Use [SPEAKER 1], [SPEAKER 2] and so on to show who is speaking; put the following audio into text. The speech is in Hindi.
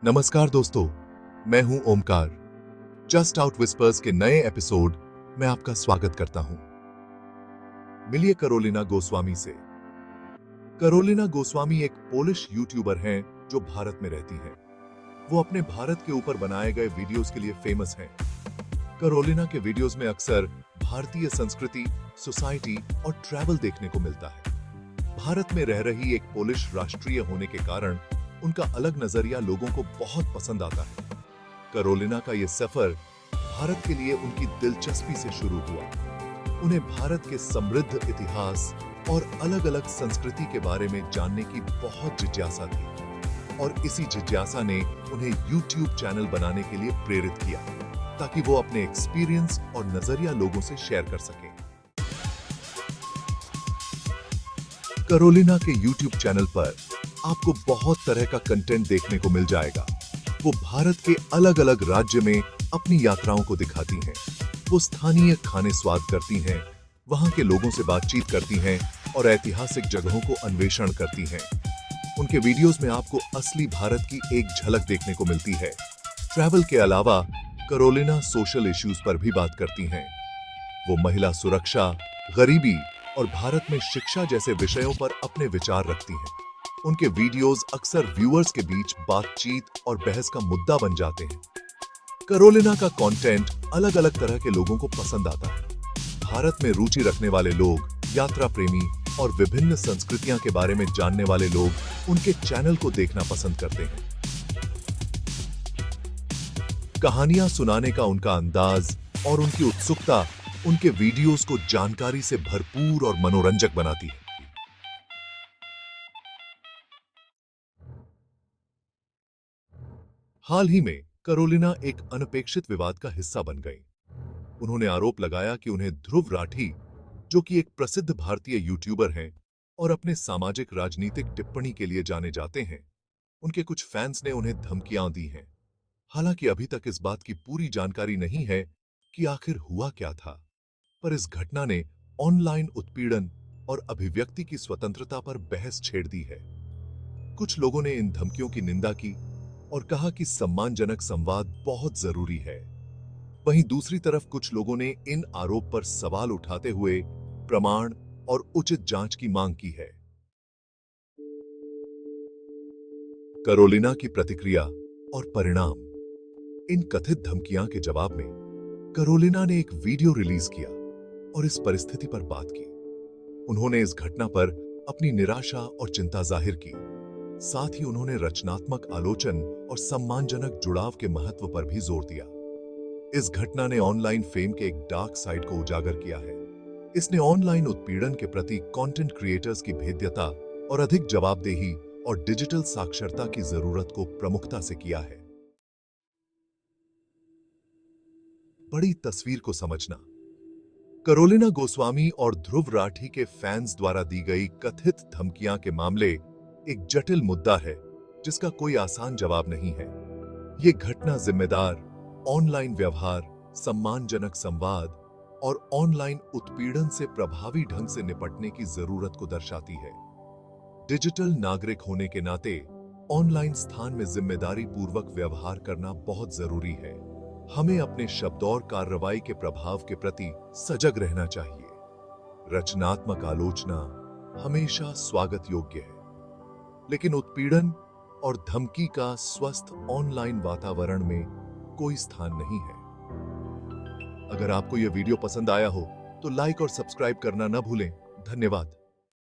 [SPEAKER 1] नमस्कार दोस्तों, मैं हूं ओमकार। जस्ट आउट विस्पर्स के नए एपिसोड में आपका स्वागत करता हूं। मिलिए करोलिना गोस्वामी से। करोलिना गोस्वामी एक पोलिश यूट्यूबर हैं जो भारत में रहती हैं। वो अपने भारत के ऊपर बनाए गए वीडियोस के लिए फेमस हैं। करोलिना के वीडियोस में अक्सर भारतीय संस्कृति, सोसाइटी और ट्रैवल देखने को मिलता है। भारत में रह रही एक पोलिश राष्ट्रीय होने के कारण उनका अलग नजरिया लोगों को बहुत पसंद आता है। करोलिना का यह सफर भारत के लिए उनकी दिलचस्पी से शुरू हुआ। उन्हें भारत के समृद्ध इतिहास और अलग-अलग संस्कृति के बारे में जानने की बहुत जिज्ञासा थी और इसी जिज्ञासा ने उन्हें YouTube चैनल बनाने के लिए प्रेरित किया ताकि वो अपने एक्सपीरियंस और नजरिया लोगों से शेयर कर सकें। करोलिना के YouTube चैनल पर आपको बहुत तरह का कंटेंट देखने को मिल जाएगा। वो भारत के अलग-अलग राज्य में अपनी यात्राओं को दिखाती हैं। वो स्थानीय खाने स्वाद करती हैं, वहां के लोगों से बातचीत करती हैं और ऐतिहासिक जगहों को अन्वेषण करती हैं। उनके वीडियोस में आपको असली भारत की एक झलक देखने को मिलती है। ट्रैवल के अलावा करोलिना सोशल इश्यूज पर भी बात करती हैं। वो महिला सुरक्षा, गरीबी और भारत में शिक्षा जैसे विषयों पर अपने विचार रखती हैं। उनके वीडियोस अक्सर व्यूअर्स के बीच बातचीत और बहस का मुद्दा बन जाते हैं। करोलिना का कंटेंट अलग-अलग तरह के लोगों को पसंद आता है। भारत में रुचि रखने वाले लोग, यात्रा प्रेमी और विभिन्न संस्कृतियां के बारे में जानने वाले लोग उनके चैनल को देखना पसंद करते हैं। कहानियां सुनाने का उनका अंदाज और उनकी उत्सुकता उनके वीडियोस को जानकारी से भरपूर और मनोरंजक बनाती है। हाल ही में करोलिना एक अनपेक्षित विवाद का हिस्सा बन गई। उन्होंने आरोप लगाया कि उन्हें ध्रुव राठी, जो कि एक प्रसिद्ध भारतीय यूट्यूबर हैं और अपने सामाजिक राजनीतिक टिप्पणी के लिए जाने जाते हैं, उनके कुछ फैंस ने उन्हें धमकियां दी हैं। हालांकि अभी तक इस बात की पूरी जानकारी नहीं है कि आखिर हुआ क्या था, पर इस घटना ने ऑनलाइन उत्पीड़न और अभिव्यक्ति की स्वतंत्रता पर बहस छेड़ दी है। कुछ लोगों ने इन धमकियों की निंदा की और कहा कि सम्मानजनक संवाद बहुत जरूरी है। वहीं दूसरी तरफ कुछ लोगों ने इन आरोप पर सवाल उठाते हुए प्रमाण और उचित जांच की मांग की है। करोलिना की प्रतिक्रिया और परिणाम। इन कथित धमकियां के जवाब में करोलिना ने एक वीडियो रिलीज किया और इस परिस्थिति पर बात की। उन्होंने इस घटना पर अपनी निराशा और चिंता जाहिर की। साथ ही उन्होंने रचनात्मक आलोचन और सम्मानजनक जुड़ाव के महत्व पर भी जोर दिया। इस घटना ने ऑनलाइन फेम के एक डार्क साइड को उजागर किया है। इसने ऑनलाइन उत्पीड़न के प्रति कंटेंट क्रिएटर्स की भेद्यता और अधिक जवाबदेही और डिजिटल साक्षरता की जरूरत को प्रमुखता से किया है। बड़ी तस्वीर को समझना। करोलिना गोस्वामी और ध्रुव राठी के फैंस द्वारा दी गई कथित धमकियां के मामले एक जटिल मुद्दा है जिसका कोई आसान जवाब नहीं है। ये घटना जिम्मेदार ऑनलाइन व्यवहार, सम्मानजनक संवाद और ऑनलाइन उत्पीड़न से प्रभावी ढंग से निपटने की जरूरत को दर्शाती है। डिजिटल नागरिक होने के नाते ऑनलाइन स्थान में जिम्मेदारी पूर्वक व्यवहार करना बहुत जरूरी है। हमें अपने शब्द और कार्रवाई के प्रभाव के प्रति सजग रहना चाहिए। रचनात्मक आलोचना हमेशा स्वागत योग्य है, लेकिन उत्पीड़न और धमकी का स्वस्थ ऑनलाइन वातावरण में कोई स्थान नहीं है। अगर आपको यह वीडियो पसंद आया हो तो लाइक और सब्सक्राइब करना न भूलें। धन्यवाद।